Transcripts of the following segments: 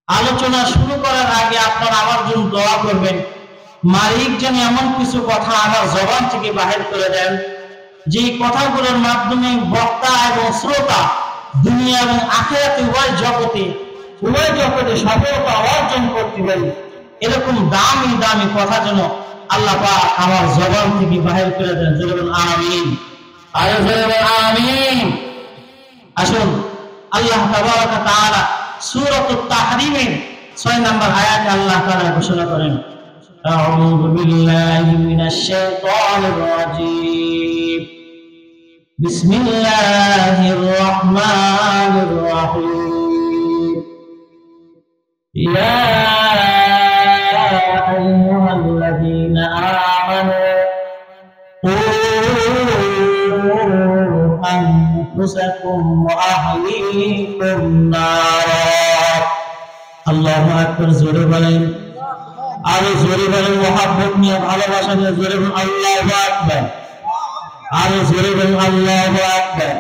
আলোচনা শুরু করার আগে আপনারা আমার জন্য দোয়া করবেন, মালিক যেন এমন কিছু কথা আমার জবান থেকে বাহির করে দেন যে কথাগুলোর মাধ্যমে বক্তা এবং শ্রোতা দুনিয়া এবং আখিরাতে উভয় জগতে সফলতা অর্জন করতে পারে। এরকম দামি দামি কথা যেন আল্লাহ পাক আমার জবান থেকে বাহির করে দেন। বলুন আমিন। আরে বলুন আমিন। আসুন আল্লাহ তাবারক ওয়া তাআলা সূরাতুত তাহরীমের 6 নম্বর আয়াতে আল্লাহ তাআলা ঘোষণা করেন, আউযু বিল্লাহি মিনাশ শাইতানির রাজীম, বিসমিল্লাহির রহমানির রহিম, ইয়া আইয়ুহাল্লাযীনা আমানু أنفسكم وأهليكم نارا। আল্লাহু আকবার। জোরে বলেন, আরো জোরে বলেন, মহব্বত নিয়ে ভালোবাসা নিয়ে জোরে বলেন আল্লাহু আকবার। আরো জোরে বলেন আল্লাহু আকবার।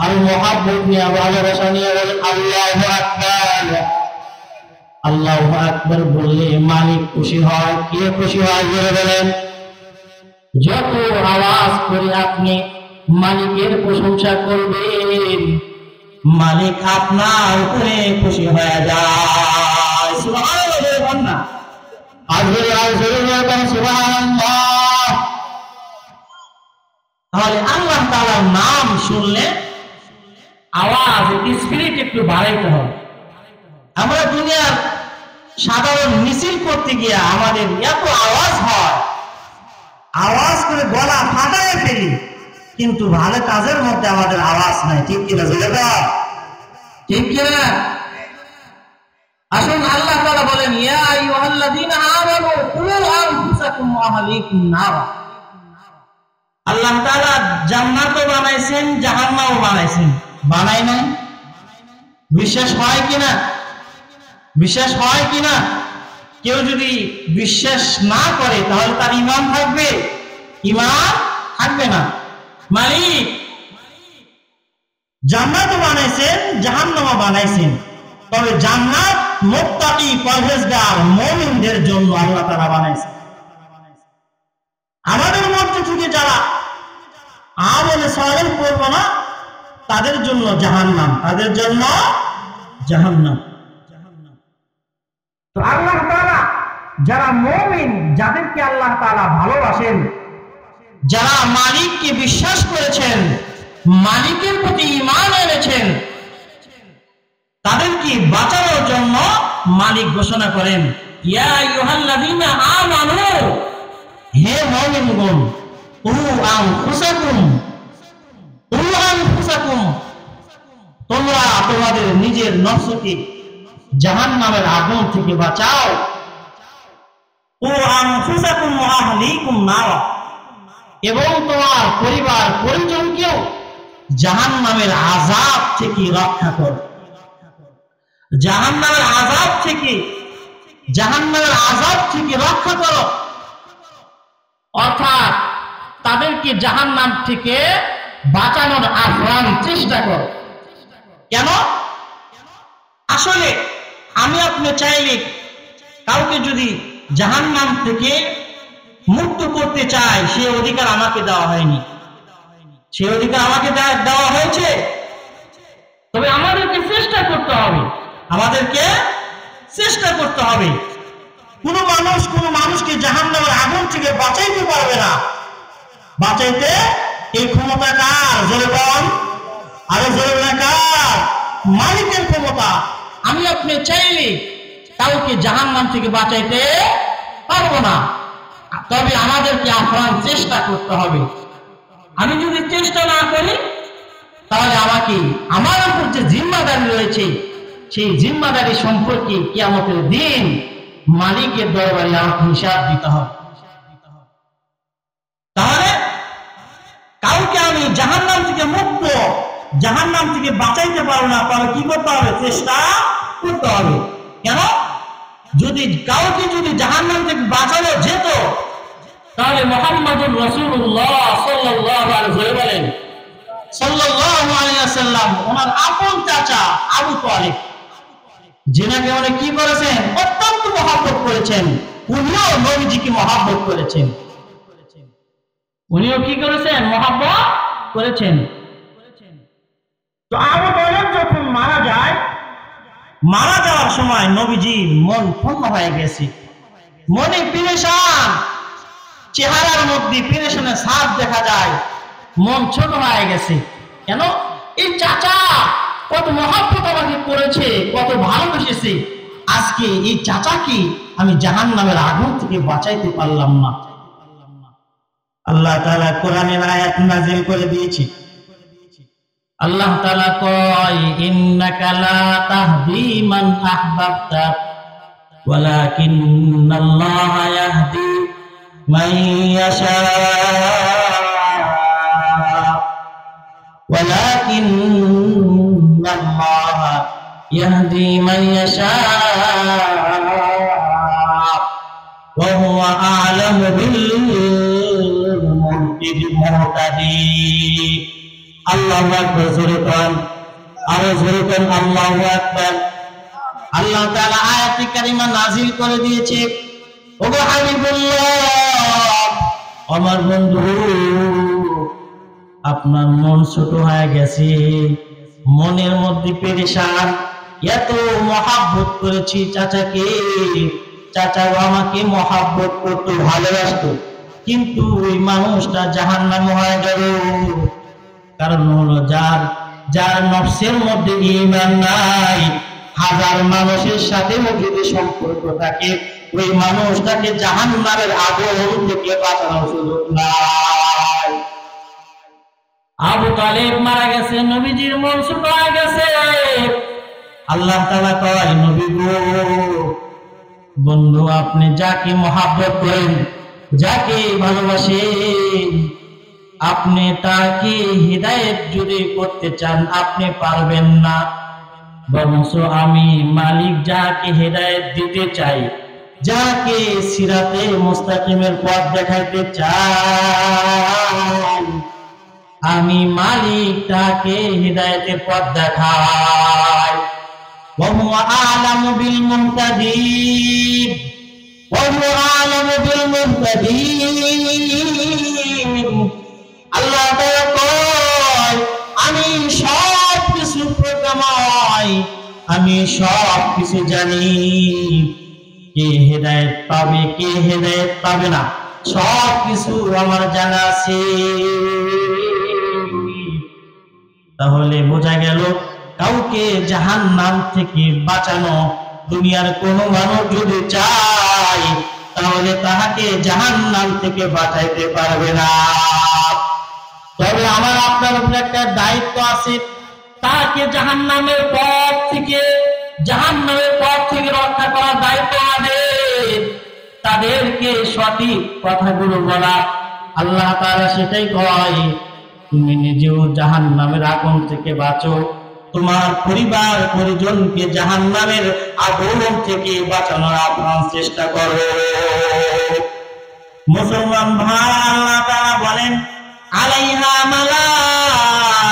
আর মহব্বত নিয়ে ভালোবাসা নিয়ে বলেন আল্লাহু আকবার। আল্লাহু আকবার বললে মালিক খুশি হয়। কে খুশি হয়? জোরে বলেন। যত আওয়াজ করে আপনি মালিকের প্রশংসা করবেন, মালিক আপনার উপরে খুশি হয়ে যায়। সুবহানাল্লাহ। সুবহানাল্লাহ। তাহলে আল্লাহ তাআলার নাম শুনলে আওয়াজ স্পিরিট একটু বাড়াইতে হবে। আমরা দুনিয়ার সাধারণ মিছিল করতে গিয়ে আমাদের এত আওয়াজ হয়, আওয়াজ করে গলা ফাটায় ফেলি, কিন্তু ভালো কাজের মধ্যে আমাদের আওয়াজ নাই। ঠিক কিনা? ঠিক কিনা? আসুন আল্লাহ তাআলা বলেন, ইয়া আইয়ুহাল্লাযীনা আমানু কু আনফুসাকুম ওয়া আহলিকুম নারা। আল্লাহ তাআলা জান্নাতও বানাইছেন, জাহান্নামও বানাইছেন। বানাই নাই? বিশ্বাস হয় কিনা? বিশ্বাস হয় কিনা? কেউ যদি বিশ্বাস না করে তাহলে তার ঈমান থাকবে? ঈমান থাকবে না। মালিক জান্নাতও বানাইছেন, জাহান্নামও বানাইছেন, তবে জান্নাত মুত্তাকি পরহেজগার মুমিনদের জন্য আল্লাহ তাআলা বানাইছেন। আমাদের মধ্যে থেকে যারা আমলে সালেহ করবে না তাদের জন্য জাহান্নাম, তাদের জন্য জাহান্নাম। তো আল্লাহ তাআলা যারা মুমিন, যাদেরকে আল্লাহ তাআলা ভালোবাসেন, যারা মালিককে বিশ্বাস করেছেন, মালিকের প্রতি ঈমান এনেছেন, তাদেরকে বাঁচানোর জন্য মালিক ঘোষণা করেন, ইয়া আইয়ুহাল্লাযীনা আমানু, হে মুমিনগণ, কু আনফুসাকুম, তোমরা তোমাদের নিজের নফসকে জাহান্নামের আগুন থেকে বাঁচাও। কু আনফুসাকুম ওয়া আহলিকুম নারা, এবং তোমার পরিবার পরিজনকেও জাহান্নামের আযাব থেকে রক্ষা করো। জাহান্নামের আযাব থেকে রক্ষা করো, অর্থাৎ তাদেরকে জাহান্নাম থেকে বাঁচানোর আপ্রাণ চেষ্টা করো। কেন? আসলে আমি আপনি চাইলে কাউকে যদি জাহান্নাম থেকে মুক্ত করতে চাই, সে অধিকার আমাকে দেওয়া হয়নি। সে অধিকার আমাকে দেওয়া হয়েছে, তবে আমাদেরকে চেষ্টা করতে হবে। কোন মানুষকে জাহান্নামের আগুন থেকে বাঁচাইতে পারবে না। বাঁচাইতে এই ক্ষমতা কার? জোরে বল, আরো জোরে বলেন কার? মালিকের ক্ষমতা। আমি আপনি চাইলে কাউকে জাহান্নাম থেকে বাঁচাইতে পারবো না, তবে আমাদেরকে আপ্রাণ চেষ্টা করতে হবে। আমি যদি চেষ্টা না করি তাহলে আমার উপর যে জিম্মাদারি রয়েছে, সেই জিম্মাদারি সম্পর্কে কিয়ামতের দিন মালিকের দরবারে আমাকে হিসাব দিতে হবে। তাহলে কাউকে আমি জাহান্নাম থেকে বাঁচাইতে পারবো না, তাহলে কি করতে হবে? চেষ্টা করতে হবে। কেন? কাউকে যদি জাহান্নাম থেকে বাঁচানো যেত, তাহলে মুহাম্মদুর রাসূলুল্লাহ সাল্লাল্লাহু আলাইহি ওয়াসাল্লাম ওনার আপন চাচা আবু তালিব, জিনাকে উনি কি করেছেন? অত্যন্ত মহব্বত করেছেন। উনিও নবীজিকে মহব্বত করেছেন। উনিও কি করেছেন? মহব্বত করেছেন। তো আবু তালেব যখন মারা যায়, মারা যাওয়ার সময় নবীজির মন ক্ষুণ্ণ হয়ে গেছে, মনে পেরেশান, চেহারার মধ্যে পেরেশানের ছাপ দেখা যায়, মন ছোট হয়ে গেছে। কেন? এই চাচা কত মহব্বত আমাকে করেছে, কত ভালোবেসেছে, আজকে এই চাচাকে আমি জাহান্নামের আগুন থেকে বাঁচাইতে পারলাম না। আল্লাহ তাআলা কোরআনের আয়াত নাযিল করে দিয়েছে। আল্লাহ তাআলা কয়, ইন্নাকা লা তাহদি মান আহবাবতা ওয়ালাকিন্নাল্লাহা ইয়াহদি মান ইয়াশা ওয়ালাকিন্নাল্লাহা ইয়াহদি মান ইয়াশা ওয়া হুয়া আ'লামু বিল মুহতাদিন। আল্লাহু আকবার, জোরে কোন, আরো জোরে কোন, আল্লাহু আকবার। আল্লাহ তাআলা আয়াতে কারিমা নাযিল করে দিয়েছে। ওগো হাবিবুল্লাহ, আমার বন্ধু, আপনার মন ছোট হয়ে গেছে, মনের মধ্যে পেরেশান, এত মহব্বত করেছি চাচাকে, চাচা আমাকে মহব্বত করতো, ভালোবাসতো, কিন্তু ওই মানুষটা জাহান্নামে হয়ে গেল। কারণ হলো যার যার নফসের মধ্যে ঈমান নাই, হাজার মানুষের সাথে যদি সম্পর্ক থাকে, ওই মানুষটাকে জাহান্নামের আগুন থেকে বাঁচানোর সুযোগ নাই। আবু তালেব মারা গেছে, নবীজির মন ছোট হয়ে গেছে। আল্লাহ তাআলা কয়, নবী গো, বন্ধু, আপনি যাকে মহব্বত করেন, যাকে ভালোবাসেন, আপনি তাকে হিদায়াত যদি করতে চান আপনি পারবেন না, বরং আমি মালিক যাকে হিদায়াত দিতে চাই, যাকে সিরাতে মুস্তাকিমের পথ দেখাইতে চাই, আমি মালিক তাকে হিদায়াতের পথ দেখাই। ওয়া হুয়া আ'লামু বিল মুহতাদিন, ওয়া হুয়া আ'লামু বিল মুহতাদিন। আল্লাহ তাআলা কয়, আমি সব কিছু প্রজ্ঞাময়, আমি সব কিছু জানি, কে হেদায়েত পাবে, কে হেদায়েত পাবে না, সব কিছু আমার জানা আছে। তাহলে বোঝা গেল, কাউকে জাহান্নাম থেকে বাঁচানো দুনিয়ার কোন মানুষ যদি চায়, তাহলে তাহাকে জাহান্নাম থেকে বাঁচাইতে পারবে না। তবে আমার আপনার উপরে একটা দায়িত্ব আছে, তাকে জাহান্নামের পথ থেকে রক্ষা করার দায়িত্ব আমাদের, তাদেরকে সঠিক কথাগুলো বলা। আল্লাহ তাআলা সেটাই কয়, তুমি নিজেও জাহান্নামের আগুন থেকে বাঁচো, তোমার পরিবার পরিজনকে জাহান্নামের আগুন থেকে বাঁচানোর আপ্রাণ চেষ্টা করো। মুসলমান ভাই, আল্লাহ তাআলা বলেন, আলাইহা মালাইকা,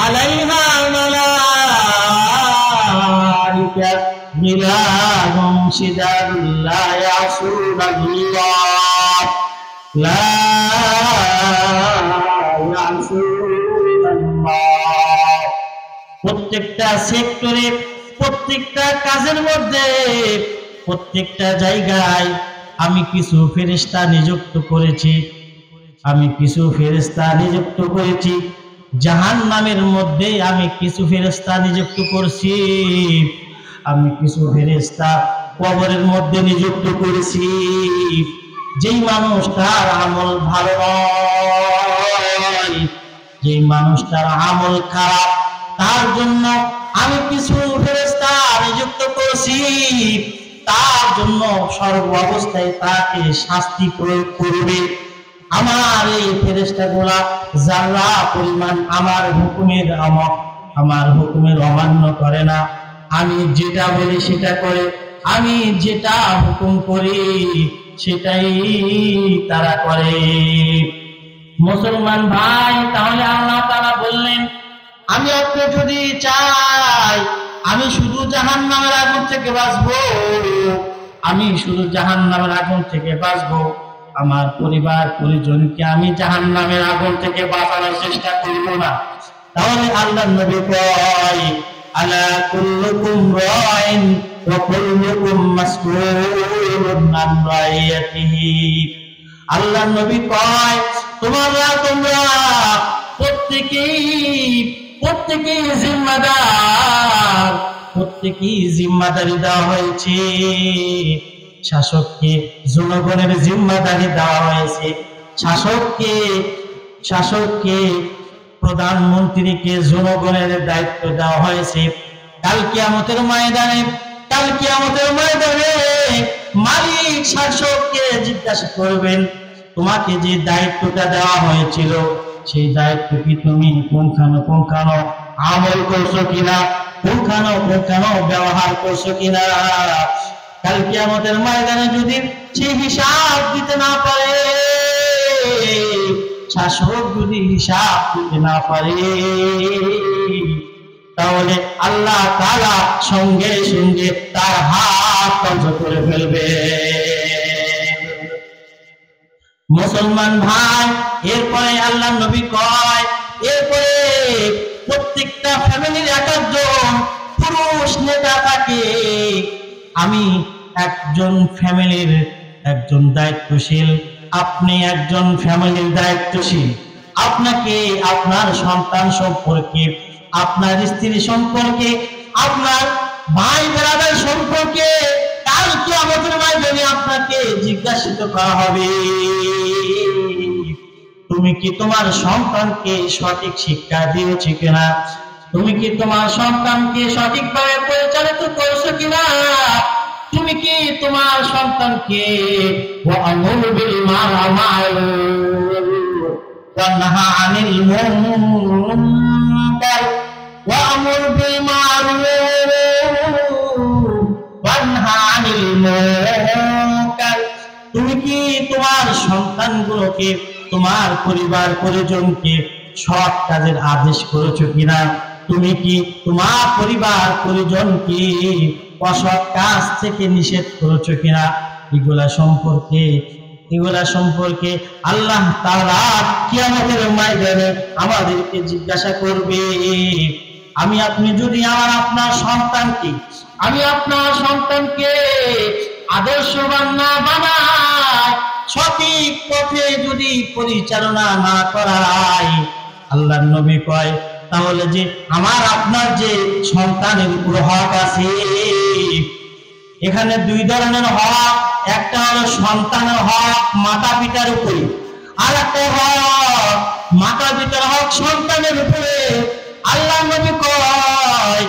আলাইহা মালাইকা গিলাযুন শিদাদুন লা ইয়াসুনাল্লাহ, লা ইয়াসুনাল্লাহ। প্রত্যেকটা সেক্টরে, প্রত্যেকটা কাজের মধ্যে, প্রত্যেকটা জায়গায় আমি কিছু ফেরেশতা নিযুক্ত করেছি, আমি কিছু ফেরেশতা নিযুক্ত করেছি। জাহান্নামের মধ্যে আমি কিছু ফেরেশতা নিযুক্ত করছি, আমি কিছু ফেরেশতা কবরের মধ্যে নিযুক্ত করেছি। যেই মানুষটার আমল ভালো নয়, যেই মানুষটার আমল খারাপ, তার জন্য আমি কিছু ফেরেশতা নিযুক্ত করেছি, তার জন্য সর্ব অবস্থায় তাকে শাস্তি প্রয়োগ করবে। আমার এই ফেরেশতাগুলা যারা পরিমাণ আমার হুকুমের অমান্য করে না, আমি যেটা বলি সেটা করে, আমি যেটা হুকুম করি সেটাই তারা করে। মুসলমান ভাই, তাহলে আল্লাহ তাআলা বললেন, আমি আপনি যদি চাই আমি শুধু জাহান্নামের আগুন থেকে বাঁচবো, আমি শুধু জাহান্নামের আগুন থেকে বাঁচবো, আমার পরিবার পরিজনকে আমি জাহান্নামের আগুন থেকে বাঁচানোর চেষ্টা করব না। তাহলে আল্লাহর নবী কয় আলা কুল্লুকুম রাইন ওয়া কুল্লুকুম মাসউলুন আন রাইয়াতিহি। আল্লাহর নবী কয় তোমরা প্রত্যেকেই জিম্মাদার, প্রত্যেকেই জিম্মাদারি দেওয়া হয়েছে। শাসককে জনগণের জিম্মাদারি দেওয়া হয়েছে, শাসককে প্রধানমন্ত্রীকে জনগণের দায়িত্ব দেওয়া হয়েছে। কাল কিয়ামতের ময়দানে মালিক শাসককে জিজ্ঞাসা করবেন তোমাকে যে দায়িত্বটা দেওয়া হয়েছিল সেই দায়িত্ব কি তুমি পুঙ্খানো আমল করছো কিনা, পুঙ্খানো ব্যবহার করছো কিনা। কাল কিয়ামতের ময়দানে যদি সেই হিসাব দিতে না পারে, শাসক যদি হিসাব দিতে না পারে, তাহলে আল্লাহ তাআলা সঙ্গে সঙ্গে তার হাত কবজ করে ফেলবে। মুসলমান ভাই, এরপরে আল্লাহর নবী কয় এরপরে প্রত্যেকটা ফ্যামিলির একজন পুরুষ নেতা থাকে। আমি একজন ফ্যামিলির একজন দায়িত্বশীল, আপনি একজন ফ্যামিলির দায়িত্বশীল। আপনাকে আপনার সন্তান সম্পর্কে, আপনার স্ত্রী সম্পর্কে, আপনার ভাই ব্রাদার সম্পর্কে কাল কিয়ামতের ময়দানে আপনাকে জিজ্ঞাসিত করা হবে। তুমি কি তোমার সন্তানকে সঠিক শিক্ষা দিয়েছো কিনা? তুমি কি তোমার সন্তানকে সঠিকভাবে পরিচালিত করছো কিনা? তুমি কি তোমার সন্তানকে ওয়া'মুরু বিল মা'রুফ ওয়া নাহা আনিল মুনকার ওয়া'মুরু বিল মা'রুফ ওয়া নাহা আনিল মুনকার। তুমি কি তোমার সন্তানগুলোকে, তোমার পরিবার পরিজনকে সৎ কাজের আদেশ করেছো কিনা? তুমি কি তোমার পরিবার পরিজনকে অসৎ কাজ থেকে নিষেধ করেছো কিনা? এগুলা সম্পর্কে আল্লাহ তাআলা কিয়ামতের ময়দানে আমাদেরকে জিজ্ঞাসা করবে। আপনি যদি আপনার সন্তানকে আদর্শবান না বানায়, সঠিক পথে যদি পরিচালনা না করায়, আল্লাহর নবী কয় তাহলে যে আপনার যে সন্তানের উপর হক আছে, এখানে দুই ধরনের হক। একটা হলো সন্তানের হক মাতা পিতার উপরে, আর একটা হক মাতা পিতার হক সন্তানের উপরে। আল্লাহর নবী কয়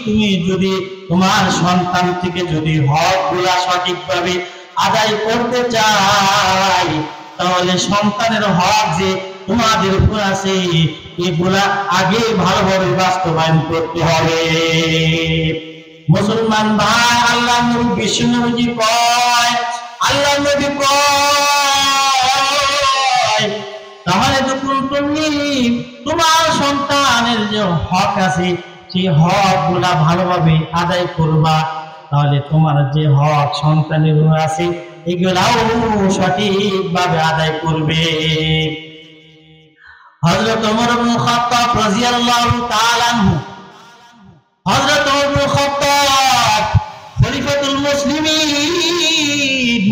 তুমি যদি তোমার সন্তান থেকে যদি হকগুলা সঠিকভাবে আদায় করতে চাই, তাহলে সন্তানের হক যে তোমাদের উপর আছে এগুলা আগে ভালোভাবে বাস্তবায়ন করতে হবে। মুসলমান ভাই, আল্লাহর নবী বিশ্বনবী কয় তাহলে যখন তুমি তোমার সন্তানের যে হক আছে সেই হকগুলা ভালোভাবে আদায় করবা, তাহলে তোমার যে হক সন্তানের উপর আছে এগুলাও সঠিকভাবে আদায় করবে। হযরত ওমর ইবনে খাত্তাব রাদিয়াল্লাহু তাআলা আনহু, হযরত ওমর ইবনে খাত্তাব খলিফাতুল মুসলিমিন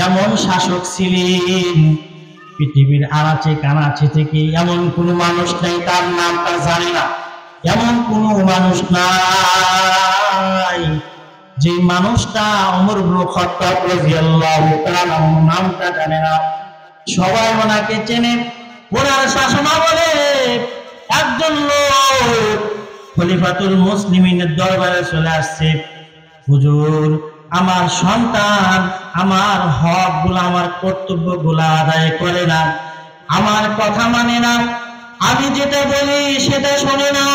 এমন শাসক ছিলেন, পৃথিবীর আনাচে কানাচে থেকে এমন কোন মানুষ নাই তার নামটা জানে না, এমন কোন মানুষ নাই যে মানুষটা ওমর ইবনে খাত্তাব রাদিয়াল্লাহু তাআলা নামটা জানে না। সবাই ওনাকে চেনে। ওনার শাসনামলে একজন লোক খলিফাতুল মুসলিমিনের দরবারে চলে আসছে, হুজুর আমার সন্তান আমার হকগুলো, আমার কর্তব্যগুলো আদায় করে না, আমার কথা মানে না, আমি যেটা বলি সেটা শোনে না,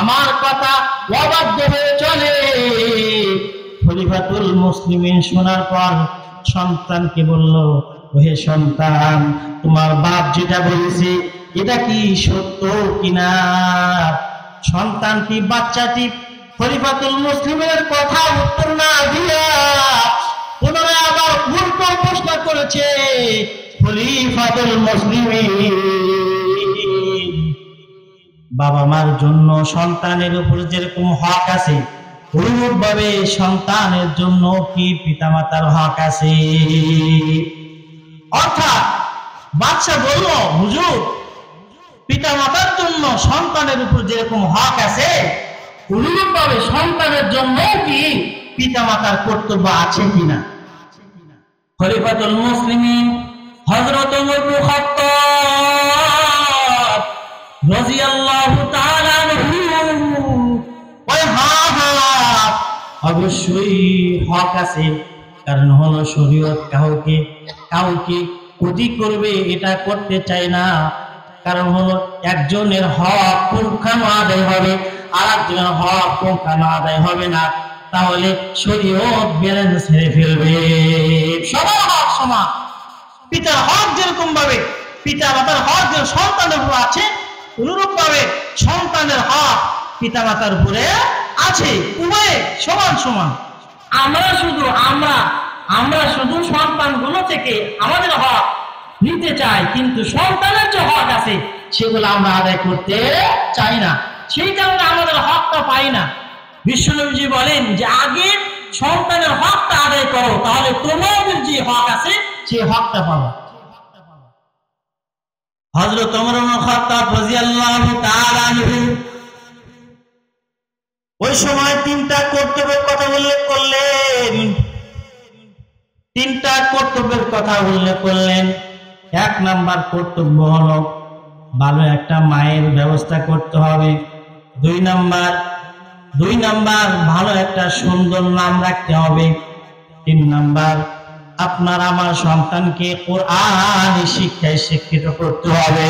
আমার কথা অবাধ্য হয়ে চলে। খলিফাতুল মুসলিমিন শোনার পর সন্তানকে বলল, ওহে সন্তান, তোমার বাপ যেটা বলেছে এটা কি সত্য কিনা? সন্তানটি বাচ্চাটি খলিফাতুল মুসলিমের কথা উত্তর না দিয়া পুনরায় আবার উল্টো প্রশ্ন করেছে। খলিফাতুল মুসলিমিন বাবা মার জন্য সন্তানের উপর যেরকম হক আছে অনুরূপ ভাবে সন্তানের জন্য কি পিতামাতার হক আছে? অর্থাৎ বাদশা বলল, হুজুর পিতামাতার জন্য সন্তানের উপর যেরকম হক আছে অনুরূপ ভাবে সন্তানের জন্য কি পিতামাতার কর্তব্য আছে কিনা? খলিফাতুল মুসলিমিন হযরত ওমর ইবনে খাত্তাব রাদিয়াল্লাহু তাআলা আনহু অবশ্যই হক আছে, কারণ হলো শরীয়ত কাউকে ক্ষতি করবে এটা করতে চায় না। কারণ হলো একজনের হক পুঙ্খানু আদায় হবে, আর একজনের হক পুঙ্খানু আদায় হবে না, তাহলে শরীয়ত ব্যালেন্স হেরে ফেলবে। সবার হক সমান। পিতার হক যেরকম ভাবে পিতা মাতার হক যে সন্তানের উপর আছে অনুরূপ ভাবে সন্তানের হক পিতা মাতার উপরে আছে, উভয়ে সমান সমান। আমরা শুধু সন্তানগুলো থেকে আমাদের হক নিতে চাই, কিন্তু সন্তানের যে হক আছে সেগুলো আমরা আদায় করতে চাই না, সেই কারণে আমাদের হকটা পাই না। বিশ্বনবীজি বলেন যে আগে সন্তানের হকটা আদায় করো, তাহলে তোমাদের যে হক আছে সেই হকটা পাবো। হযরত ওমর ইবনে খাত্তাব রাদিয়াল্লাহু তাআলা আনহু ওই সময় তিনটা কর্তব্যের কথা উল্লেখ করলেন। এক নাম্বার কর্তব্য হলো ভালো একটা মায়ের ব্যবস্থা করতে হবে। দুই নাম্বার ভালো একটা সুন্দর নাম রাখতে হবে। তিন নাম্বার আপনার আমার সন্তানকে কোরআনী শিক্ষায় শিক্ষিত করতে হবে।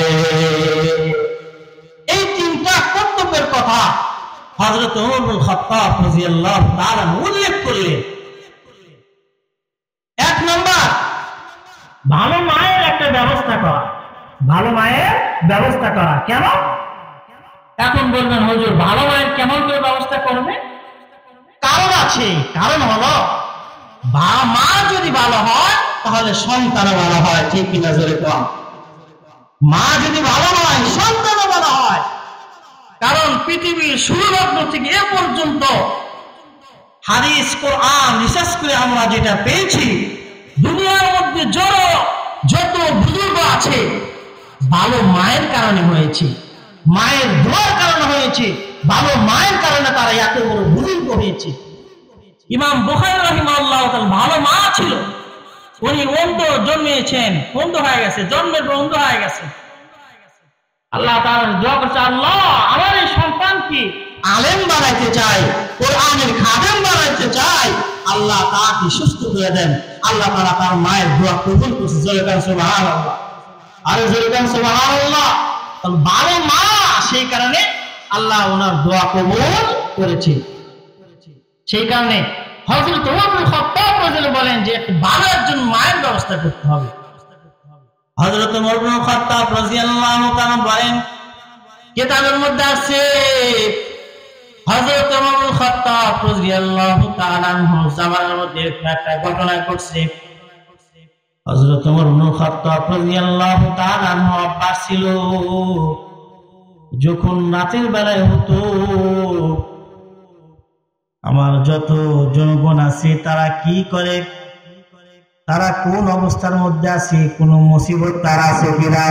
এই তিনটা কর্তব্যের কথা হযরত ওমর ইবনে খাত্তাব রাদিয়াল্লাহু তাআলা উল্লেখ করলেন। এক নাম্বার ভালো মায়ের একটা ব্যবস্থা করা। কেন? এখন বলবেন হুজুর ভালো মায়ের কেমন করে ব্যবস্থা করবে? কারণ আছে। কারণ হলো মা যদি ভালো হয় তাহলে সন্তানও ভালো হয়। ঠিক কিনা জোরে কম? মা যদি ভালো হয় সন্তানও ভালো হয়। কারণ পৃথিবীর শুরু লগ্ন থেকে এ পর্যন্ত হাদিস কোরআন রিসার্চ করে আমরা যেটা পেয়েছি, দুনিয়ার মধ্যে যত বুজুর্গ আছে ভালো মায়ের কারণে হয়েছে, মায়ের দোয়ার কারণে হয়েছে, ভালো মায়ের কারণে তারা এত বড় বুজুর্গ হয়েছে। ইমাম বুখারী রাহিমাহুল্লাহ তাআলা ভালো মা ছিল, উনি অন্ধ জন্মেছেন, অন্ধ হয়ে গেছে, জন্মের পর অন্ধ হয়ে গেছে। আল্লাহ তাআলা দোয়া করছে, আল্লাহ আমার এই সন্তানকে আলেম বানাইতে চাই, কোরআনের খাদেম বানাইতে চাই, আল্লাহ তাকে সুস্থ করে দেন। আল্লাহ তাআলা তার মায়ের দোয়া কবুল করছে। জোরে বলেন সুবহানাল্লাহ। আরে জোরে বলেন সুবহানাল্লাহ। ভালো মা, সেই কারণে আল্লাহ ওনার দোয়া কবুল করেছে। সেই কারণে হযরত ওমর ইবনে খাত্তাব রাদিয়াল্লাহু বলেন যে ভালো একজন মায়ের ব্যবস্থা করতে হবে। হযরত ওমর ইবনে খাত্তাব রাদিয়াল্লাহু তাআলা বলেন, কিতাবের মধ্যে আছে হযরত ওমর ইবনে খাত্তাব রাদিয়াল্লাহু তাআলা জামানার মধ্যে একটা ঘটনা ঘটছে। হযরত ওমর ইবনে খাত্তাব রাদিয়াল্লাহু তাআলা আব্বাস ছিল, যখন রাতের বেলায় হতো আমার যত জনগণ আছে তারা কি করে, তারা কোন অবস্থার মধ্যে আছে, কোন মুসিবত তারা আছে কিনা,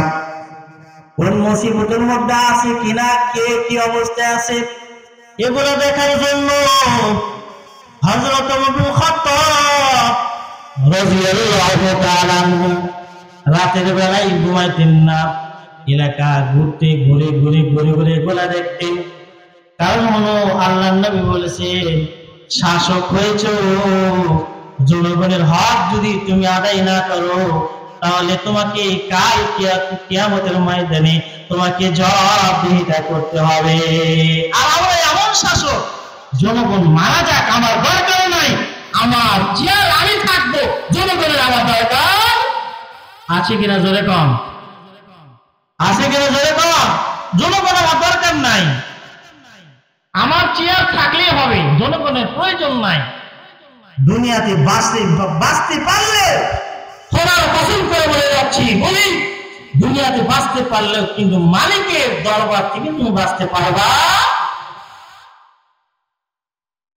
কোন মুসিবতের মধ্যে আছে কিনা, কে কি অবস্থায় আছে, এগুলো দেখার জন্য হযরত ওমর ইবনে খাত্তাব রাদিয়াল্লাহু তাআলা রাতের বেলায় ঘুমাইতেন না, এলাকা ঘুরে এগুলা দেখতেন। কারণ হলো আল্লাহর নবী বলেছেন, শাসক হয়েছে, জনগণের হক যদি তুমি আদায় না করো তাহলে তোমাকে কাল কিয়ামতের ময়দানে তোমাকে জবাবদিহিতা করতে হবে। আর আমরা এমন শাসক, জনগণ মারা যাক আমার দরকার নাই, আমার চেয়ার আমি থাকবো, জনগণের আমার দরকার আছে কিনা জোরে কম? আছে কিনা জোরে কম? জনগণ আমার দরকার নাই। আমার চেয়ার থাকলেই হবে, জনগণের প্রয়োজন নাই। দুনিয়াতে বাঁচতে পারলে খোদার কসম করে বলে যাচ্ছি, বলি দুনিয়াতে বাঁচতে পারলেও কিন্তু মালিকের দরবার থেকে তুমি বাঁচতে পারবা।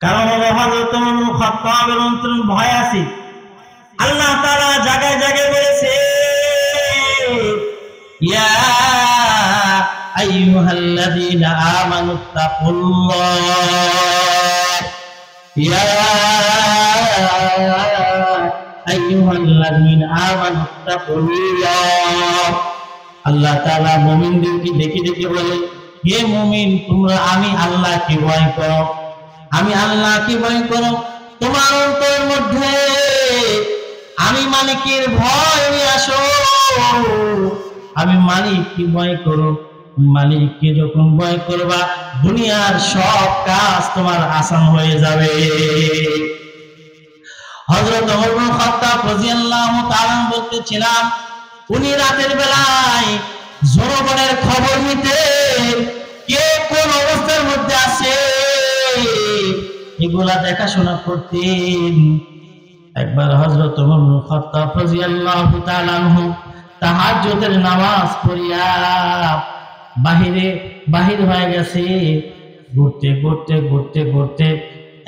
কারণ হলো হযরত ওমর ইবনে খাত্তাবের অন্তরে ভয় আছে। আল্লাহ তাআলা জায়গায় জায়গায় বলেছে, ইয়া আইয়ুহাল্লাযীনা আমানুত্তাকুল্লাহ, ইয়া আইয়ুহাল্লাযীনা আমানুত্তাকুল্লাহ। আল্লাহ তাআলা মুমিনদেরকে ডেকে ডেকে বলে, হে মুমিন, তোমরা আমি আল্লাহকে ভয় করো, আমি আল্লাহকে ভয় করো। তোমার অন্তরের মধ্যে আমি মালিকের ভয় নিয়ে আসো, আমি মালিককে ভয় করো। মালিককে যখন ভয় করবা, দুনিয়ার সব কাজ তোমার আসান হয়ে যাবে। হযরত ওমর ইবনে খাত্তাব রাদিয়াল্লাহু তাআলা বলতেছিলাম, উনি রাতের বেলায় জনগণের খবর নিতেন, কে কোন অবস্থার মধ্যে আছে এগুলা দেখাশোনা করতেন। একবার হযরত ওমর ইবনে খাত্তাব রাদিয়াল্লাহু তাআলা আনহু তাহাজ্জুদের নামাজ পড়িয়া বাহির হয়ে গেছে। ঘুরতে ঘুরতে ঘুরতে ঘুরতে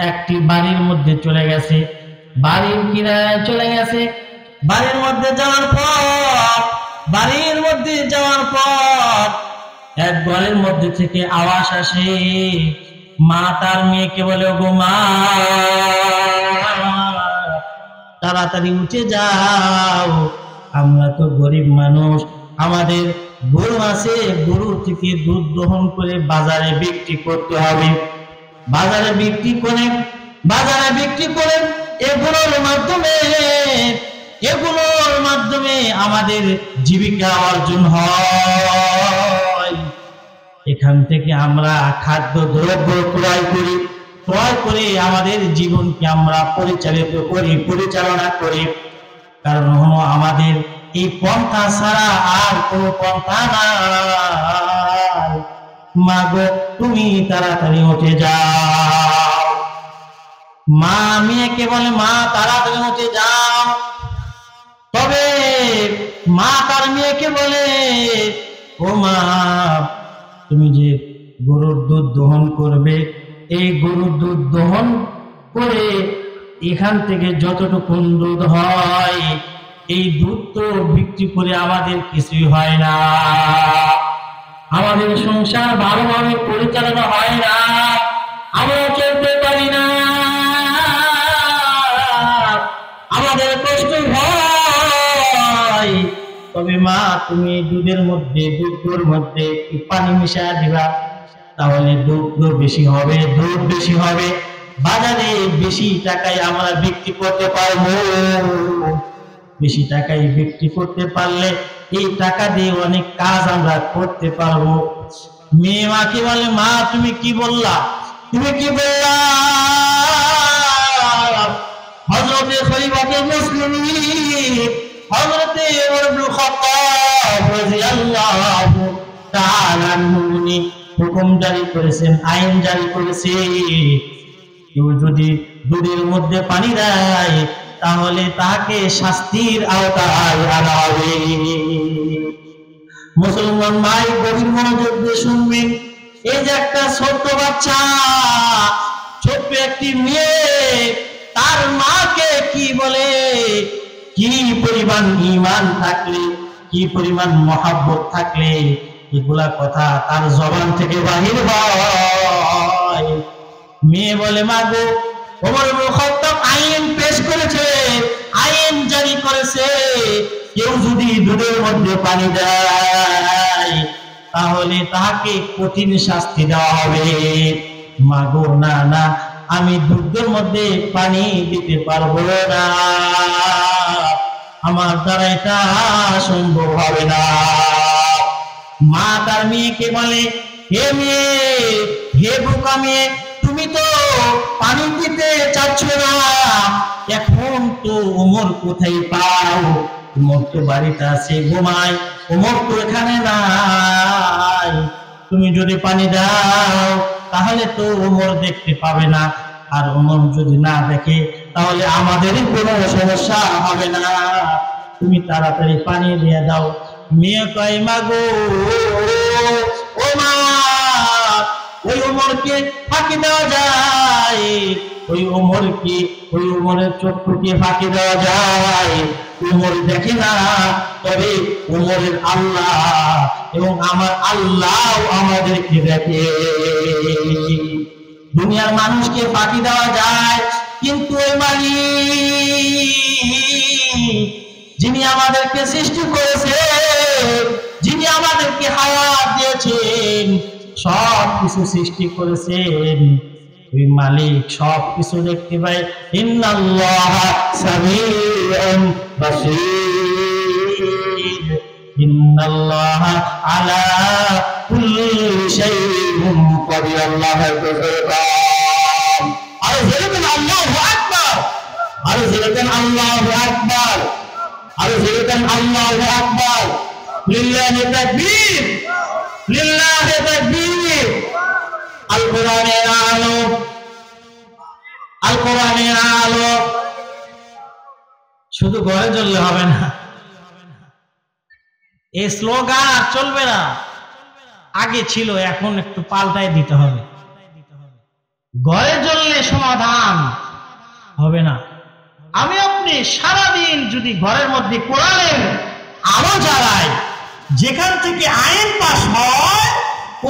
একটি বাড়ির মধ্যে চলে গেছে, বাড়ির কিনারায় চলে গেছে। বাড়ির মধ্যে যাওয়ার পর এক ঘরের মধ্যে থেকে আওয়াজ আসে। মা তার মেয়েকে বলে, ওগো মা, তাড়াতাড়ি উঠে যাও, আমরা তো গরিব মানুষ, আমাদের গরু আছে, গরু থেকে দুধ দহন করে বাজারে বিক্রি করতে হবে। বাজারে বিক্রি করে এগুলোর মাধ্যমে আমাদের জীবিকা অর্জন হয়। এখান থেকে আমরা খাদ্য দ্রব্য ক্রয় করে আমাদের জীবনকে আমরা পরিচালনা করি। কারণ হলো আমাদের এই পন্থা ছাড়া আর কোনো পন্থা নাই। মা গো, তুমি তাড়াতাড়ি উঠে যাও। মা মেয়েকে বলে, মা তাড়াতাড়ি উঠে যাও। তবে মা তার মেয়েকে বলে, ও মা, তুমি যে গরুর দুধ দহন করবে, এই গরুর দুধ দহন করে এখান থেকে যতটুকু দুধ হয়, এই দুধ তো বিক্রি করে আমাদের কিছুই হয় না, আমাদের সংসার ভালোভাবে পরিচালনা হয় না, আমরা চলতে পারি না, আমাদের কষ্ট হয়। তবে মা, তুমি দুধের মধ্যে একটু পানি মিশিয়ে দিবা, তাহলে দুধ বেশি হবে, বাজারে বেশি টাকায় আমরা বিক্রি করতে পারবো। বেশি টাকায় বিক্রি করতে পারলে এই টাকা দিয়ে অনেক কাজ আমরা করতে পারবো। মেয়ে মাকে বলে, মা তুমি কি বললা? হযরতে খলিফাতুল মুসলিমিন হযরতে ওমর ইবনে খাত্তাব রাদিয়াল্লাহু তাআলা আনহু হুকুম জারি করেছেন, আইন জারি করেছে, কেউ যদি দুধের মধ্যে পানি দেয় তাহলে তাকে শাস্তির আওতায় আনা হবে। মুসলমান ভাই, গভীর মনোযোগ দিয়ে শুনবেন। এই যে একটা ছোট্ট বাচ্চা, ছোট্ট একটি মেয়ে তার মাকে কি বলে, কি পরিমাণ ঈমান থাকলে, কি পরিমাণ মহব্বত থাকলে এগুলা কথা তার জবান থেকে বাহির হয়। মেয়ে বলে, মা গো, ওমর ইবনে খাত্তাব আইন পেশ করেছে, আইন জারি করেছে, কেউ যদি দুধের মধ্যে পানি দেয় তাহলে তাকে কঠিন শাস্তি দেওয়া হবে। মা গো, না, আমি দুধের মধ্যে পানি দিতে পারবো না, আমার দ্বারা এটা সম্ভব হবে না। মা তার মেয়েকে বলে, হে মেয়ে, হে বোকা মেয়ে, তুমি তো পানি দিতে চাচ্ছ না, এখন তো ওমর কোথায় পাও? ওমর তো বাড়িতে আছে, ঘুমায়, ওমর তো এখানে নাই। তুমি যদি পানি দাও তাহলে তো ওমর দেখতে পাবে না, আর ওমর যদি না দেখে তাহলে আমাদেরই কোনো সমস্যা হবে না, তুমি তাড়াতাড়ি পানি দিয়ে দাও। মেয়ে কয় মা গো, ও মা, ওই ওমরকে ফাঁকি দেওয়া যায়? ওই ওমরের চক্ষুকে ফাঁকি দেওয়া যায়? ওমর দেখে না, তবে ওমরের আল্লাহ এবং আমার আল্লাহ আমাদেরকে দেখে। দুনিয়ার মানুষকে ফাঁকি দেওয়া যায়, কিন্তু ওই মালিক যিনি আমাদেরকে সৃষ্টি করেছে, যিনি আমাদেরকে হায়াত দিয়েছেন, সব কিছু সৃষ্টি করেছেন, ওই মালিক সব কিছু দেখতে পায়। ইন্নাল্লাহা সামিউন বাসীর, ইন্নাল্লাহা আলা কুল্লি শাইইন কাদির। আল্লাহু আকবার। আর যেরকম আল্লাহু আকবার, আর যেরকম আল্লাহু আকবার, আর যেরকম আল্লাহু আকবার। লিল্লাহি তাকবীর, লিল্লাহি তাকবীর। আল কোরআনের আলো, আল কোরআনের আলো। শুধু ঘরে জ্বললে হবে না, এই স্লোগান আর চলবে না। আগে ছিল, এখন একটু পাল্টাই দিতে হবে। ঘরে জ্বললে সমাধান হবে না। আমি আপনি সারাদিন যদি ঘরের মধ্যে কোরআনের আলো জ্বালাই, যেখান থেকে আইন পাস হয়,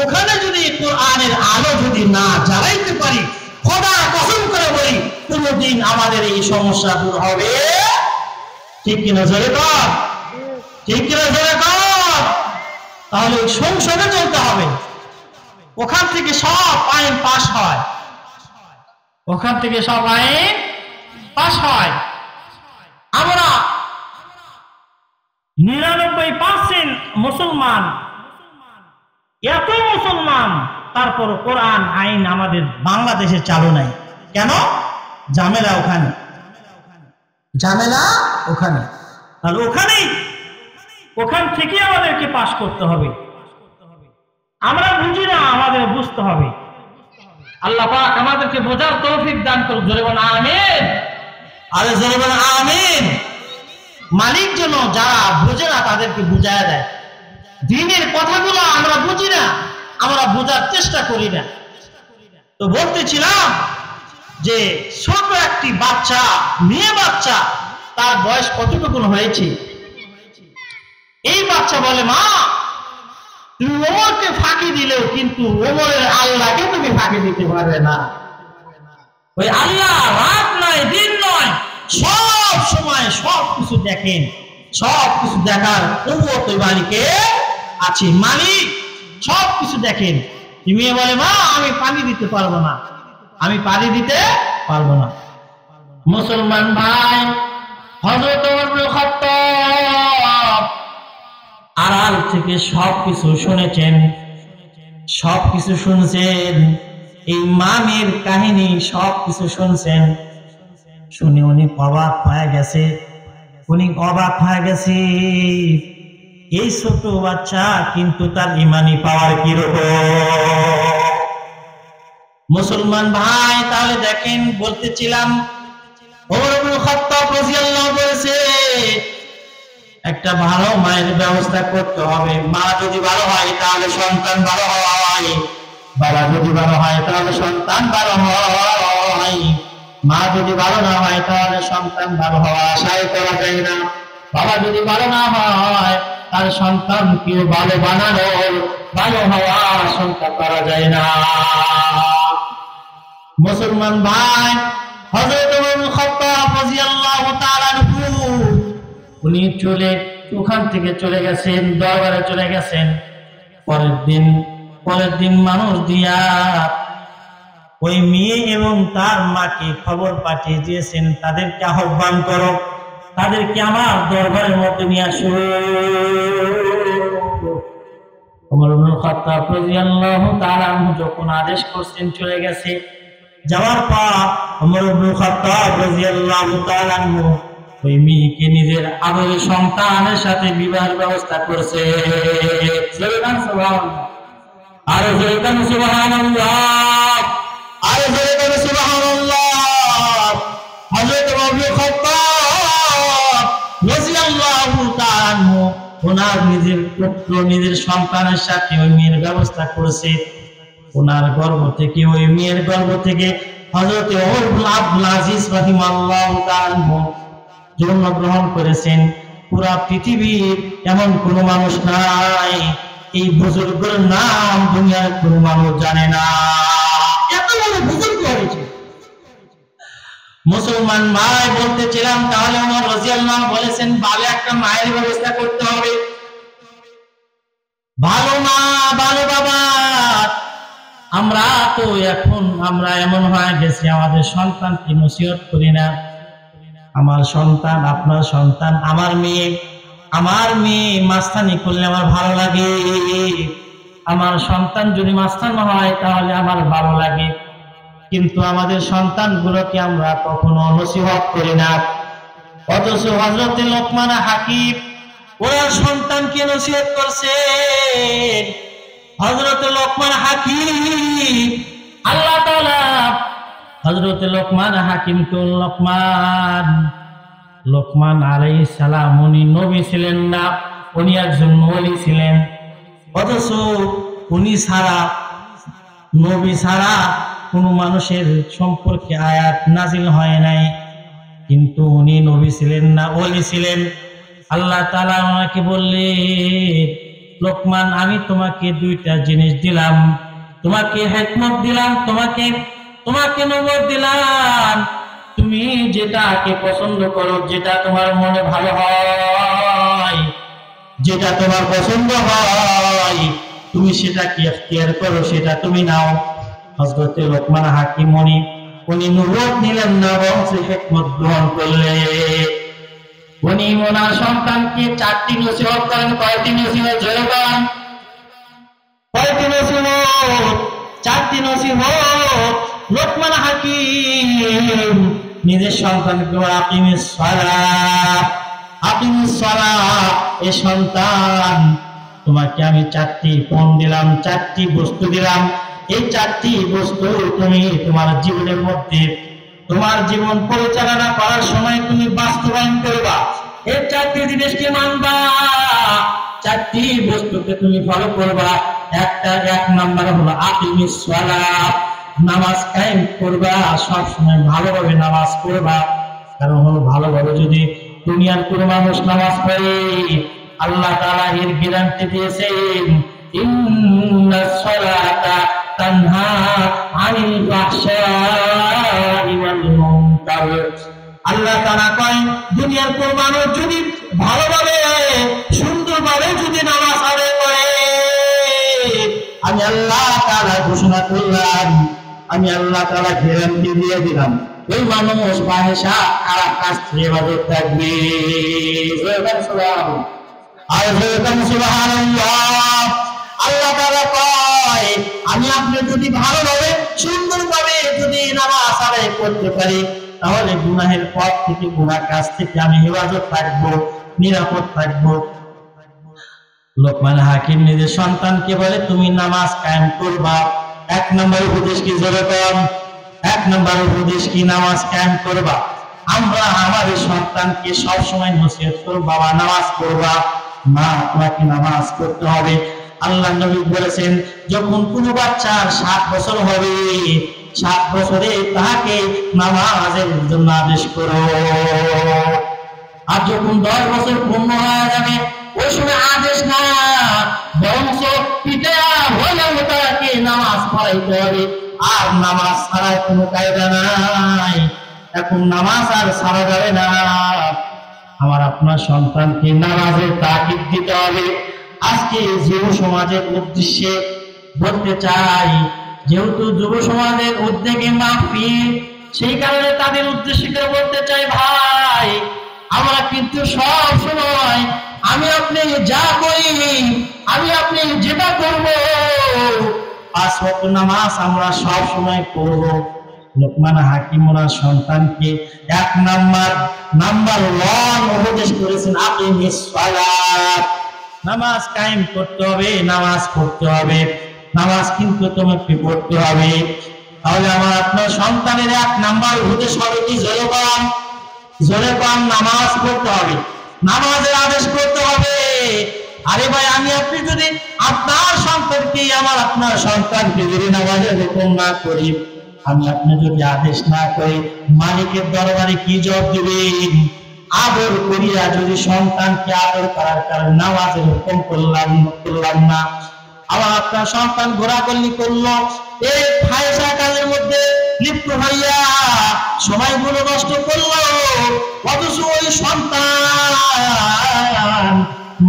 ওখানে যদি কোরআনের আলো যদি না জ্বালাইতে পারি, খোদার কসম করে বলি, কোনদিন আমাদের এই সমস্যা দূর হবে? ঠিক কিনা জোরে কর, ঠিক কিনা জোরে কর। তাহলে ওই সংসদে চলতে হবে, ওখান থেকে সব আইন পাস হয়, ওখান থেকে সব আইন পাস হয়। আমরা 99% মুসলমান, এত মুসলমান, তারপর কোরআন আইন আমাদের বাংলাদেশে চালু নাই। কেন? ঝামেলা ওখানে, ঝামেলা ওখানে। তাহলে ওখান থেকে আমাদেরকে পাস করতে হবে। আমরা বুঝি না, আমাদের বুঝতে হবে। আল্লাহ পাক আমাদেরকে বোঝার তৌফিক দান করুন। জোরে বলেন আমিন। আরে জোরে বলেন আমিন। মালিক যেন যারা বুঝে না তাদেরকে বুঝায়া দেয়। দ্বীনের কথাগুলো আমরা বুঝি না, আমরা বোঝার চেষ্টা করি না। তো বলতেছিলাম যে ছোট একটি বাচ্চা, মেয়ে বাচ্চা, তার বয়স কতটুকু হয়েছে, এই বাচ্চা বলে, মা, তুমি ওমরকে ফাঁকি দিলেও কিন্তু ওমরের আল্লাহকে তুমি ফাঁকি দিতে পারবে না। ওই আল্লাহ রাত নয়, দিন নয়, সব সময় সব কিছু দেখেন, সব কিছু দেখার কুদরত ওই মালিকে আছে। মালিক সব কিছু দেখেন। তুমি বলে, মা, আমি পানি দিতে পারবো না, আমি পানি দিতে পারবো না। মুসলমান ভাই, হযরত ওমর ইবনে খাত্তাব আড়াল থেকে সবকিছু শুনেছেন, সবকিছু শুনছেন, এই মামের কাহিনী সবকিছু শুনছেন। শুনে উনি অবাক হয়ে গেছে, উনি অবাক হয়ে গেছে। এই ছোট বাচ্চা কিন্তু তার ইমানি পাওয়ার কিরকম। মুসলমান ভাই, তাহলে দেখেন, বলতেছিলাম ওমর ইবনে খাত্তাব রাদিয়াল্লাহু বলেছে একটা ভালো মায়ের ব্যবস্থা করতে হবে। মা যদি ভালো হয় তাহলে সন্তান ভালো হয়, বাবা যদি ভালো হয় তাহলে সন্তান ভালো হয়। মা যদি ভালো না হয় তাহলে সন্তান ভালো হওয়া আশাই করা যায় না। বাবা যদি ভালো না হয় তাহলে সন্তানকেও ভালো বানানোর, ভালো হওয়া আশঙ্কা করা যায় না। মুসলমান ভাই, হযরত ওমর ইবনে খাত্তাব রাদিয়াল্লাহু তাআলা আনহু উনি ওখান থেকে চলে গেছেন, দরবারে চলে গেছেন। পরের দিন মানুষ দিয়া ওই মেয়ে এবং তার মাকে খবর পাঠিয়ে দিয়েছেন, তাদেরকে আহ্বান করো, তাদেরকে আমার দরবারের মধ্যে নিয়ে আসো। ওমর ইবনে খাত্তাব রাদিয়াল্লাহু তাআলা আনহু যখন আদেশ করছেন, চলে গেছে। যাওয়ার পর ওমর ইবনে খাত্তাব রাদিয়াল্লাহু তাআলা আনহু ওই মেয়েকে নিজের আদরের সন্তানের সাথে বিবাহের ব্যবস্থা করছে। আর জোরে বলেন সুবহানাল্লাহ, আর জোরে বলেন সুবহানাল্লাহ। হযরত আবু খাত্তাব রাদিয়াল্লাহু তাআলা আনহু ওনার নিজের পুত্র নিজের সন্তানের সাথে ওই মেয়ের ব্যবস্থা করেছে। ওনার গর্ভ থেকে ওই মেয়ের গর্ভ থেকে হযরত ওমর আব্দুল আজিজ রাহিমাহুল্লাহ তাআলা জন্মগ্রহণ করেছেন। পুরা পৃথিবীর এমন কোন মানুষ নাই এই বুজুর্গের নাম দুনিয়ার কোন মানুষ জানে না। এত বড় বুজুর্গ হয়েছে। মুসলমান মায় বলতেছিলাম, তাহলে ওমর রাদিয়াল্লাহু আনহু বলেছেন ভালো একটা মায়ের ব্যবস্থা করতে হবে। ভালো মা ভালো বাবা। আমরা তো এখন এমন হয়ে গেছি, আমাদের সন্তানকে নসিহত করি না। আমার সন্তান, আপনার সন্তান, আমার মেয়ে মাস্তানি করলে আমার ভালো লাগে। আমার সন্তান যদি মাস্তান হয় তাহলে আমার ভালো লাগে, কিন্তু আমাদের সন্তানগুলোকে আমরা কখনো নসিহত করি না। অথচ হযরত লোকমান হাকিম ওনার সন্তানকে নসিহত করছেন। হযরত লোকমান হাকিম, আল্লাহ তাআলা হযরত লোকমান হাকিমকে লোকমান আলাইহিস সালাম উনি নবী ছিলেন না, উনি একজন ওলি ছিলেন। অথচ উনি ছাড়া, নবী ছাড়া কোনো মানুষের সম্পর্কে আয়াত নাজিল হয় নাই, কিন্তু উনি নবী ছিলেন না, ওলি ছিলেন। আল্লাহ তাআলা ওনাকে বললেন, লোকমান আমি তোমাকে দুইটা জিনিস দিলাম, তোমাকে হিকমত দিলাম, তোমাকে নবুয়ত দিলাম। তুমি যেটাকে পছন্দ করো, যেটা তোমার মনে ভালো হয়, যেটা তোমার পছন্দ হয়, তুমি সেটাকে ইখতিয়ার করো, সেটা তুমি নাও। হযরত লোকমান হাকিম উনি নবুয়ত নিলেন না, বরং হিকমত গ্রহণ করলেন। উনি ওনার সন্তানকে 4টি নসিহত করেন। কয়টি নসিহত? জোরে বলেন, কয়টি নসিহত? 4টি নসিহত। লোকমান হাকিম নিজের সন্তানকে আকিমিস সালাহ, এ সন্তান তোমাকে আমি 4টি পণ দিলাম, 4টি বস্তু দিলাম। এই 4টি বস্তু তুমি তোমার জীবনের মধ্যে, তোমার জীবন পরিচালনা করার সময় তুমি বাস্তবায়ন করবা। এই 4টি জিনিসকে মানবা, 4টি বস্তুকে তুমি ফলো করবা। এক নাম্বার হলো আকিমিস সালাহ, নামাজ কায়েম করবা, সব সময় ভালোভাবে নামাজ পড়বা। কারণ হলো ভালোভাবে যদি দুনিয়ার কোন মানুষ নামাজ পড়ে, আল্লাহ তাআলা এর গ্যারান্টি দিয়েছেন, ইন্নাস সালাতা তানহা আনিল ফাহশাই ওয়াল মুনকার। আল্লাহ তাআলা কয় দুনিয়ার কোন মানুষ যদি ভালোভাবে সুন্দরভাবে যদি নামাজ আদায় করে, আমি আল্লাহ তাআলা ঘোষণা করলাম, আমি আল্লাহ তাআলা গ্যারান্টি দিয়ে দিলাম, ওই মানুষ ফাহিশা খারাপ কাজ থেকে বাঁচে থাকবে। সুবহানাল্লাহ। আল্লাহ তাআলা কয় আমি আপনি যদি ভালোভাবে সুন্দরভাবে যদি নামাজ আদায় করতে পারি, তাহলে গুনাহের পথ থেকে, গুনাহ কাজ থেকে আমি হেফাজত থাকবো, নিরাপদ থাকবো। লোকমান হাকিম নিজের সন্তানকে বলে তুমি নামাজ কায়েম করবা। 1 নম্বর উপদেশ কি? জোরে বলেন, 1 নম্বর উপদেশ কি? নামাজ কায়েম করবা। আমরা আমাদের সন্তানকে সব সময় নসিহত করব, বাবা নামাজ পড়বা, মা তোমাকে নামাজ পড়তে হবে। আল্লাহ নবী বলেছেন যখন কোনো বাচ্চার 7 বছর হবে, 7 বছরে তাকে নামাজের জন্য আদেশ করো। আর যখন 10 বছর পূর্ণ হয়ে যাবে, ওই সময় আদেশ না, বংশ পিতা হলেও তাকে নামাজ পড়াইতে হবে। আর নামাজ ছাড়ার কোনো কায়দা নাই, এখন নামাজ আর ছাড়া যাবে না। আমার আপনার সন্তানকে নামাজের তাকিদ দিতে হবে। আজকে যুব সমাজের উদ্দেশ্যে বলতে চাই, যেহেতু যুব সমাজের উদ্যোগে মাহফিল, সেই কারণে তাদের উদ্দেশ্যে বলতে চাই, ভাই আমরা কিন্তু সব সময় আমি আপনি যা করি, আমি আপনি যেটা করবো, 5 ওয়াক্ত নামাজ আমরা সব সময় পড়ব। লোকমান হাকিম ওনার সন্তানকে 1 নাম্বার 1 উপদেশ করেছেন আকিমিস সালাত, নামাজ কায়েম করতে হবে, নামাজ পড়তে হবে। নামাজ কিন্তু তোমাকে পড়তে হবে। তাহলে আমার আপনার সন্তানের 1 নাম্বার উদ্দেশ্য হবে কি? জোরে পান নামাজ পড়তে হবে, নামাজের আদেশ করতে হবে। আরে ভাই, আমি আপনি যদি আপনার সন্তানকে যদি নামাজের হুকুম না করি, আমি আপনি যদি আদেশ না করি, মালিকের দরবারে কি জবাব দিবেন? আদর করিয়া যদি সন্তানকে আদর করার কারণে নামাজের হুকুম করলাম না, আবার আপনার সন্তান ঘোরাঘুরি করলো, এই ফায়সা কাজের মধ্যে লিপ্ত হইয়া সময়গুলো নষ্ট করলো, অথচ ওই সন্তান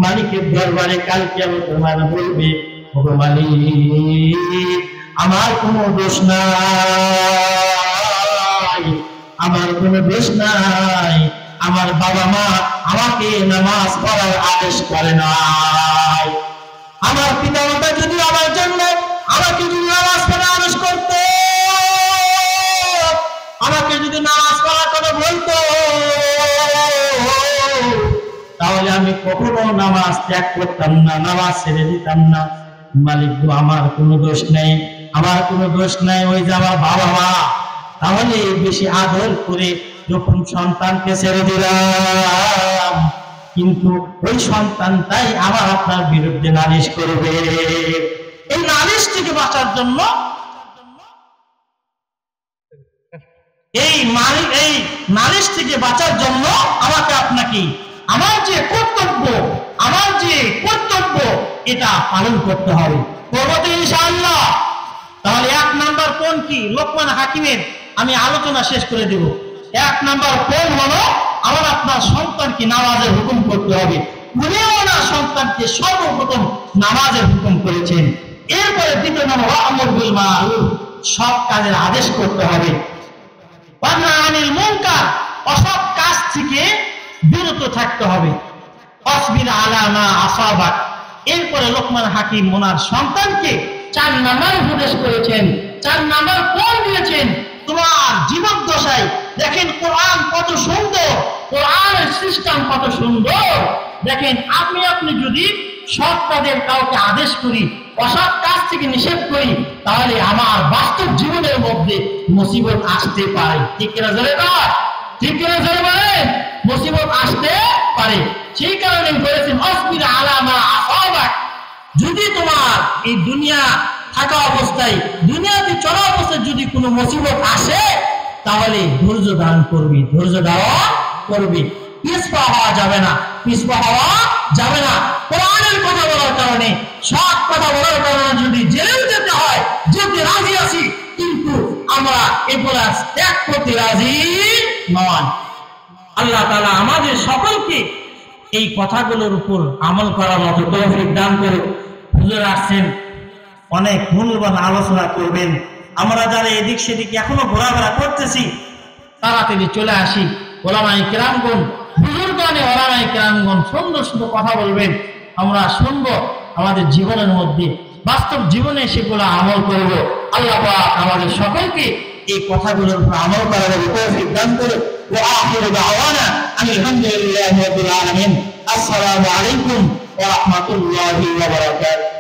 মালিকের দরবারে কালকে আমার বলবে, ওগো মালিক, আমার কোনো দোষ নাই, আমার কোনো দোষ নাই, আমার বাবা মা আমাকে নামাজ পড়ার আদেশ করে নাই। আমার পিতা মাতা যদি আমার জন্য আমাকে যদি নামাজ পড়ার আদেশ করতো, আমাকে যদি নামাজ পড়ার কথা বলতো, তাহলে আমি কখনো নামাজ ত্যাগ করতাম না, নামাজ ছেড়ে দিতাম না। মালিক গো, আমার কোনো দোষ নেই, আমার কোনো দোষ নাই, ওই যে আমার বাবা মা। তাহলে বেশি আদর করে যখন সন্তানকে ছেড়ে দিলাম, কিন্তু ওই সন্তানটাই আমার আপনার বিরুদ্ধে নালিশ করবে। এই নালিশ থেকে বাঁচার জন্য এই নালিশ থেকে বাঁচার জন্য আমাকে আপনাকে আমার যে কর্তব্য এটা পালন করতে হবে। করবো তো ইনশাআল্লাহ। তাহলে 1 নাম্বার কোন কি? লোকমান হাকিমের আমি আলোচনা শেষ করে দেব। 1 নাম্বার কোন হলো আমার আপনার সন্তানকে নামাজের হুকুম করতে হবে। উনিও ওনার সন্তানকে সর্বপ্রথম নামাজের হুকুম করেছেন। এরপরে 2 নম্বর আমর বিল মারুফ, সৎ কাজের আদেশ করতে হবে। ওয়া নাহি আনিল মুনকার, অসৎ কাজ থেকে বিরত থাকতে হবে। আসবির আলা মা আসাবাক। এরপরে লোকমান হাকিম ওনার সন্তানকে 4 নাম্বার উপদেশ করেছেন। 4 নাম্বার কোন দিয়েছেন? তোমার জীবদ্দশায় দেখেন কোরআন কত সুন্দর, কোরআনের সিস্টেম কত সুন্দর। দেখেন আপনি যদি সৎ কাজের কাউকে আদেশ করি, অসৎ কাজ থেকে নিষেধ করি, তাহলে আমার বাস্তব জীবনের মধ্যে মুসিবত আসতে পারে। ঠিক কিনা জোরে বলেন? ঠিক কিনা জোরে বলেন? মুসিবত আসতে পারে। সেই কারণে বলেছেন আসবির আলা মা আসাবাক। যদি তোমার এই দুনিয়া থাকা অবস্থায়, দুনিয়াতে চলা অবস্থায় যদি কোনো মুসিবত আসে, তাহলে ধৈর্য ধারণ করবি, ধৈর্য ধারণ করবি। পিছপা হওয়া যাবে না, কোরআনের কথা বলার কারণে, সৎ কথা বলার কারণে যদি জেলেও যেতে হয়, যেতে রাজি আছি, কিন্তু আমরা এগুলা ত্যাগ করতে রাজি নয়। আল্লাহ তাআলা আমাদের সকলকে এই কথাগুলোর উপর আমল করার মতো তৌফিক দান করুন। হুজুর আসছেন, অনেক মূল্যবান আলোচনা করবেন। আমরা যারা এদিক সেদিক এখনো ঘোরাফেরা করতেছি, তাড়াতাড়ি চলে আসি। ওলামায়ে কেরামগণ, বুজুর্গানে ওলামায়ে কেরামগণ সুন্দর সুন্দর কথা বলবেন, আমরা শুনবো, আমাদের জীবনের মধ্যে বাস্তব জীবনে সেগুলো আমল করব। আল্লাহ পাক আমাদের সকলকে এই কথাগুলোর উপর আমল করার তৌফিক দান করুন। ওয়া আখিরু দাওয়ানা আলহামদুলিল্লাহি রাব্বিল আলামিন। আসসালামু আলাইকুম ওয়া রাহমাতুল্লাহি ওয়া বারাকাতুহু।